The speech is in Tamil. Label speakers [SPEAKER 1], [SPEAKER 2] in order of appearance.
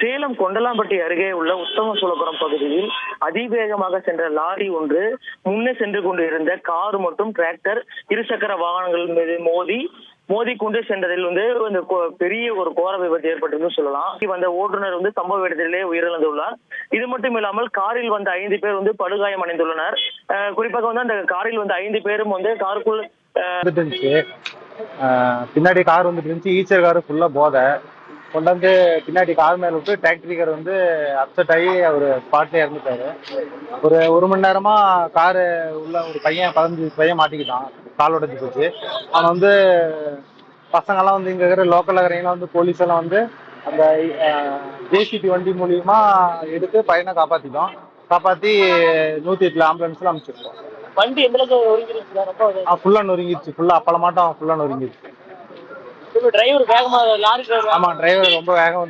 [SPEAKER 1] சேலம் கொண்டலாம்பட்டி அருகே உள்ள உத்தமசோழபுரம் பகுதியில் அதிவேகமாக சென்ற லாரி ஒன்று முன்னே சென்று கொண்டு இருந்த கார் மற்றும் டிராக்டர் இருசக்கர வாகனங்கள் மீது மோதிக்கொண்டு சென்றதில் இந்த பெரிய ஒரு கோர விபத்து ஏற்பட்டதுன்னு சொல்லலாம். வந்த ஓட்டுநர் சம்பவ இடத்திலே உயிரிழந்துள்ளார். இது மட்டும் இல்லாமல் காரில் வந்த 5 பேர் படுகாயம் அடைந்துள்ளனர். குறிப்பாக அந்த காரில் வந்த 5 பேரும் காருக்குள்
[SPEAKER 2] பின்னாடி கார் வந்துட்டு இருந்துச்சு. ஈச்சர் காரு ஃபுல்லா போதை கொண்டாந்து பின்னாடி கார் மேல விட்டு டிராக்டர் அப்செட் ஆகி அவர் ஸ்பாட்ல இறந்துட்டாரு. ஒரு மணி நேரமா காரு உள்ள ஒரு பையன் 15 பையன் மாட்டிக்கிட்டான். கால் உடைஞ்சு போச்சு. அவன் பசங்கெல்லாம் இங்க இருக்கிற லோக்கல் இருக்கிறவங்களாம் போலீஸ் எல்லாம் அந்த ஜேசிபி வண்டி மூலியமா எடுத்து பையனை காப்பாத்தி 108 ஆம்புலன்ஸ்ல அனுப்பிச்சிருக்கோம்.
[SPEAKER 1] வண்டி எந்த அளவுக்கு
[SPEAKER 2] ஃபுல்லா நொறுங்கிருச்சு. ஃபுல்லா அப்பளமாட்டம் ஃபுல்லா நொறுங்கிருச்சு.
[SPEAKER 1] டிரைவர் வேகமா லாரி
[SPEAKER 2] ஆமா, டிரைவர் ரொம்ப வேகம்